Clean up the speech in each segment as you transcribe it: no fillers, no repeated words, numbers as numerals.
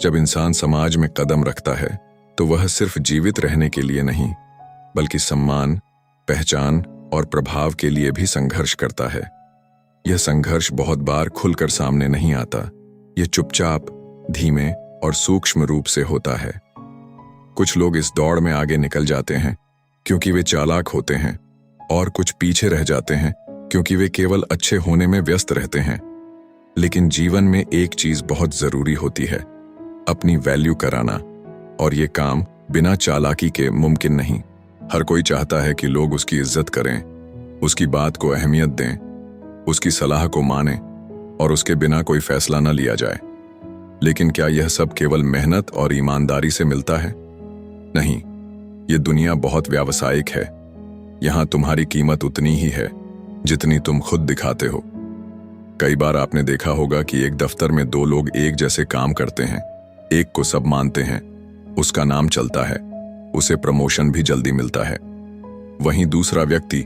जब इंसान समाज में कदम रखता है तो वह सिर्फ जीवित रहने के लिए नहीं, बल्कि सम्मान, पहचान और प्रभाव के लिए भी संघर्ष करता है। यह संघर्ष बहुत बार खुलकर सामने नहीं आता। यह चुपचाप, धीमे और सूक्ष्म रूप से होता है। कुछ लोग इस दौड़ में आगे निकल जाते हैं क्योंकि वे चालाक होते हैं, और कुछ पीछे रह जाते हैं क्योंकि वे केवल अच्छे होने में व्यस्त रहते हैं। लेकिन जीवन में एक चीज बहुत जरूरी होती है, अपनी वैल्यू कराना, और ये काम बिना चालाकी के मुमकिन नहीं। हर कोई चाहता है कि लोग उसकी इज्जत करें, उसकी बात को अहमियत दें, उसकी सलाह को माने और उसके बिना कोई फैसला न लिया जाए। लेकिन क्या यह सब केवल मेहनत और ईमानदारी से मिलता है? नहीं, ये दुनिया बहुत व्यावसायिक है। यहां तुम्हारी कीमत उतनी ही है जितनी तुम खुद दिखाते हो। कई बार आपने देखा होगा कि एक दफ्तर में दो लोग एक जैसे काम करते हैं। एक को सब मानते हैं, उसका नाम चलता है, उसे प्रमोशन भी जल्दी मिलता है। वहीं दूसरा व्यक्ति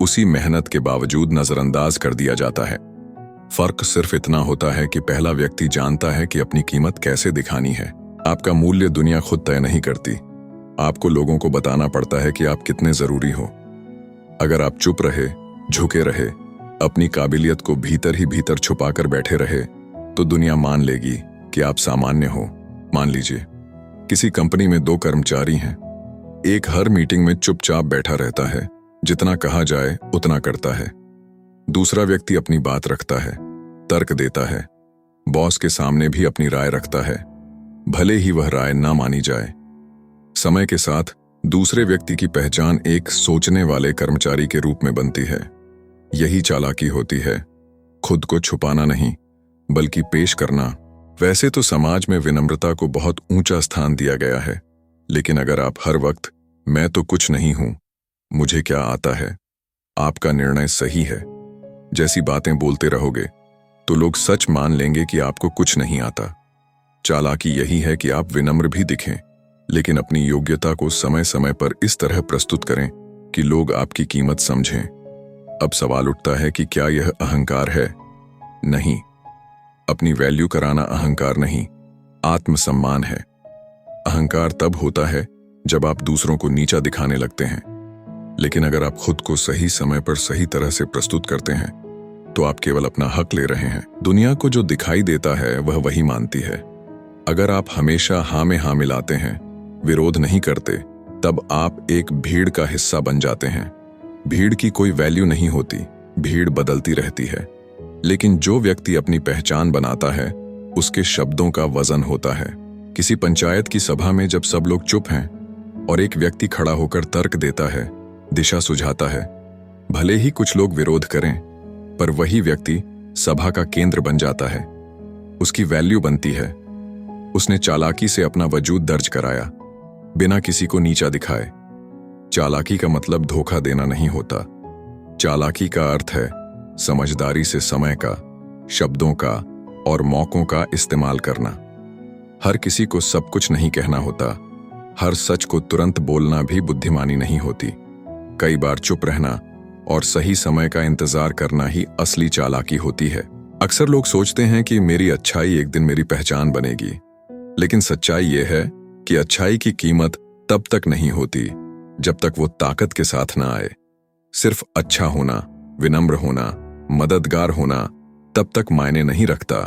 उसी मेहनत के बावजूद नजरअंदाज कर दिया जाता है। फर्क सिर्फ इतना होता है कि पहला व्यक्ति जानता है कि अपनी कीमत कैसे दिखानी है। आपका मूल्य दुनिया खुद तय नहीं करती। आपको लोगों को बताना पड़ता है कि आप कितने जरूरी हो। अगर आप चुप रहे, झुके रहे, अपनी काबिलियत को भीतर ही भीतर छुपाकर बैठे रहे, तो दुनिया मान लेगी कि आप सामान्य हो। मान लीजिए किसी कंपनी में दो कर्मचारी हैं। एक हर मीटिंग में चुपचाप बैठा रहता है, जितना कहा जाए उतना करता है। दूसरा व्यक्ति अपनी बात रखता है, तर्क देता है, बॉस के सामने भी अपनी राय रखता है, भले ही वह राय ना मानी जाए। समय के साथ दूसरे व्यक्ति की पहचान एक सोचने वाले कर्मचारी के रूप में बनती है। यही चालाकी होती है, खुद को छुपाना नहीं बल्कि पेश करना। वैसे तो समाज में विनम्रता को बहुत ऊंचा स्थान दिया गया है, लेकिन अगर आप हर वक्त मैं तो कुछ नहीं हूं, मुझे क्या आता है, आपका निर्णय सही है जैसी बातें बोलते रहोगे, तो लोग सच मान लेंगे कि आपको कुछ नहीं आता। चालाकी यही है कि आप विनम्र भी दिखें, लेकिन अपनी योग्यता को समय समय पर इस तरह प्रस्तुत करें कि लोग आपकी कीमत समझें। अब सवाल उठता है कि क्या यह अहंकार है? नहीं, अपनी वैल्यू कराना अहंकार नहीं, आत्मसम्मान है। अहंकार तब होता है जब आप दूसरों को नीचा दिखाने लगते हैं, लेकिन अगर आप खुद को सही समय पर सही तरह से प्रस्तुत करते हैं तो आप केवल अपना हक ले रहे हैं। दुनिया को जो दिखाई देता है वह वही मानती है। अगर आप हमेशा हाँ में हाँ मिलाते हैं, विरोध नहीं करते, तब आप एक भीड़ का हिस्सा बन जाते हैं। भीड़ की कोई वैल्यू नहीं होती, भीड़ बदलती रहती है। लेकिन जो व्यक्ति अपनी पहचान बनाता है, उसके शब्दों का वजन होता है। किसी पंचायत की सभा में जब सब लोग चुप हैं और एक व्यक्ति खड़ा होकर तर्क देता है, दिशा सुझाता है, भले ही कुछ लोग विरोध करें, पर वही व्यक्ति सभा का केंद्र बन जाता है। उसकी वैल्यू बनती है। उसने चालाकी से अपना वजूद दर्ज कराया, बिना किसी को नीचा दिखाए। चालाकी का मतलब धोखा देना नहीं होता। चालाकी का अर्थ है समझदारी से समय का, शब्दों का और मौकों का इस्तेमाल करना। हर किसी को सब कुछ नहीं कहना होता। हर सच को तुरंत बोलना भी बुद्धिमानी नहीं होती। कई बार चुप रहना और सही समय का इंतजार करना ही असली चालाकी होती है। अक्सर लोग सोचते हैं कि मेरी अच्छाई एक दिन मेरी पहचान बनेगी, लेकिन सच्चाई यह है कि अच्छाई की कीमत तब तक नहीं होती जब तक वो ताकत के साथ ना आए। सिर्फ अच्छा होना, विनम्र होना, मददगार होना तब तक मायने नहीं रखता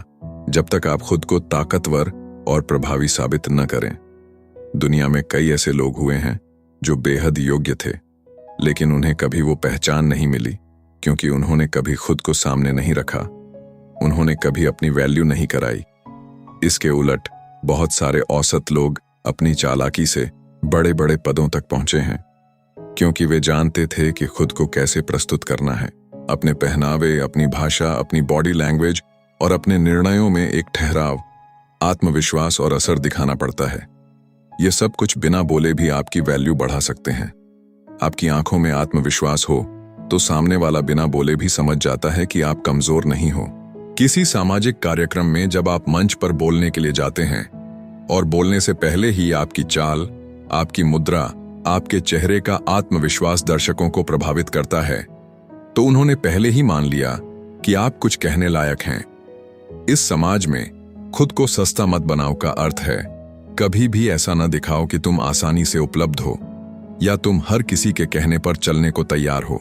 जब तक आप खुद को ताकतवर और प्रभावी साबित न करें। दुनिया में कई ऐसे लोग हुए हैं जो बेहद योग्य थे, लेकिन उन्हें कभी वो पहचान नहीं मिली क्योंकि उन्होंने कभी खुद को सामने नहीं रखा। उन्होंने कभी अपनी वैल्यू नहीं कराई। इसके उलट बहुत सारे औसत लोग अपनी चालाकी से बड़े बड़े पदों तक पहुंचे हैं, क्योंकि वे जानते थे कि खुद को कैसे प्रस्तुत करना है। अपने पहनावे, अपनी भाषा, अपनी बॉडी लैंग्वेज और अपने निर्णयों में एक ठहराव, आत्मविश्वास और असर दिखाना पड़ता है। ये सब कुछ बिना बोले भी आपकी वैल्यू बढ़ा सकते हैं। आपकी आंखों में आत्मविश्वास हो तो सामने वाला बिना बोले भी समझ जाता है कि आप कमजोर नहीं हो। किसी सामाजिक कार्यक्रम में जब आप मंच पर बोलने के लिए जाते हैं और बोलने से पहले ही आपकी चाल, आपकी मुद्रा, आपके चेहरे का आत्मविश्वास दर्शकों को प्रभावित करता है, तो उन्होंने पहले ही मान लिया कि आप कुछ कहने लायक हैं। इस समाज में खुद को सस्ता मत बनाओ का अर्थ है कभी भी ऐसा न दिखाओ कि तुम आसानी से उपलब्ध हो या तुम हर किसी के कहने पर चलने को तैयार हो।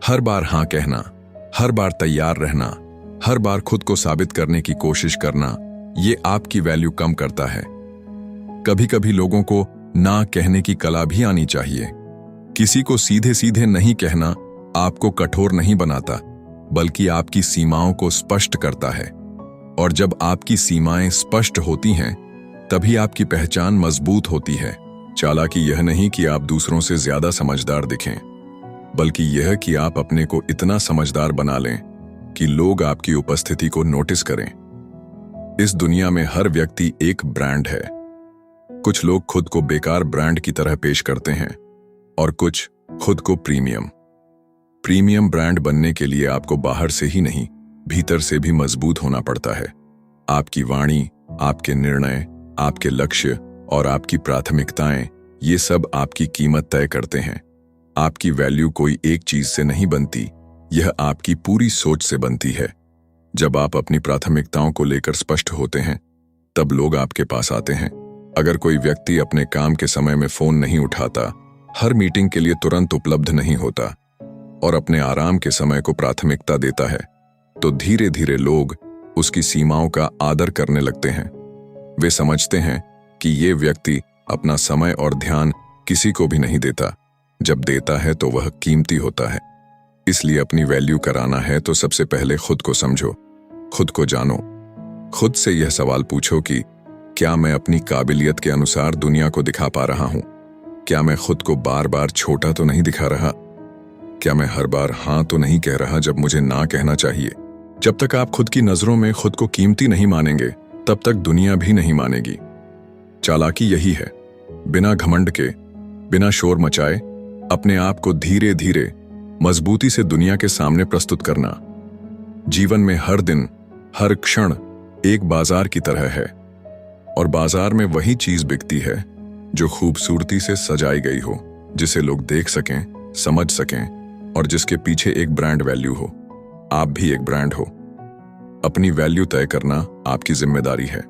हर बार हाँ कहना, हर बार तैयार रहना, हर बार खुद को साबित करने की कोशिश करना, ये आपकी वैल्यू कम करता है। कभी कभी लोगों को ना कहने की कला भी आनी चाहिए। किसी को सीधे सीधे नहीं कहना आपको कठोर नहीं बनाता, बल्कि आपकी सीमाओं को स्पष्ट करता है। और जब आपकी सीमाएं स्पष्ट होती हैं, तभी आपकी पहचान मजबूत होती है। चालाकी यह नहीं कि आप दूसरों से ज्यादा समझदार दिखें, बल्कि यह कि आप अपने को इतना समझदार बना लें कि लोग आपकी उपस्थिति को नोटिस करें। इस दुनिया में हर व्यक्ति एक ब्रांड है। कुछ लोग खुद को बेकार ब्रांड की तरह पेश करते हैं और कुछ खुद को प्रीमियम ब्रांड बनने के लिए आपको बाहर से ही नहीं, भीतर से भी मजबूत होना पड़ता है। आपकी वाणी, आपके निर्णय, आपके लक्ष्य और आपकी प्राथमिकताएं, ये सब आपकी कीमत तय करते हैं। आपकी वैल्यू कोई एक चीज से नहीं बनती, यह आपकी पूरी सोच से बनती है। जब आप अपनी प्राथमिकताओं को लेकर स्पष्ट होते हैं, तब लोग आपके पास आते हैं। अगर कोई व्यक्ति अपने काम के समय में फोन नहीं उठाता, हर मीटिंग के लिए तुरंत उपलब्ध नहीं होता और अपने आराम के समय को प्राथमिकता देता है, तो धीरे धीरे लोग उसकी सीमाओं का आदर करने लगते हैं। वे समझते हैं कि ये व्यक्ति अपना समय और ध्यान किसी को भी नहीं देता। जब देता है तो वह कीमती होता है। इसलिए अपनी वैल्यू कराना है तो सबसे पहले खुद को समझो, खुद को जानो। खुद से यह सवाल पूछो कि क्या मैं अपनी काबिलियत के अनुसार दुनिया को दिखा पा रहा हूं? क्या मैं खुद को बार बार छोटा तो नहीं दिखा रहा? क्या मैं हर बार हाँ तो नहीं कह रहा जब मुझे ना कहना चाहिए? जब तक आप खुद की नजरों में खुद को कीमती नहीं मानेंगे, तब तक दुनिया भी नहीं मानेगी। चालाकी यही है, बिना घमंड के, बिना शोर मचाए, अपने आप को धीरे धीरे मजबूती से दुनिया के सामने प्रस्तुत करना। जीवन में हर दिन, हर क्षण एक बाजार की तरह है और बाजार में वही चीज बिकती है जो खूबसूरती से सजाई गई हो, जिसे लोग देख सकें, समझ सकें और जिसके पीछे एक ब्रांड वैल्यू हो। आप भी एक ब्रांड हो। अपनी वैल्यू तय करना आपकी जिम्मेदारी है।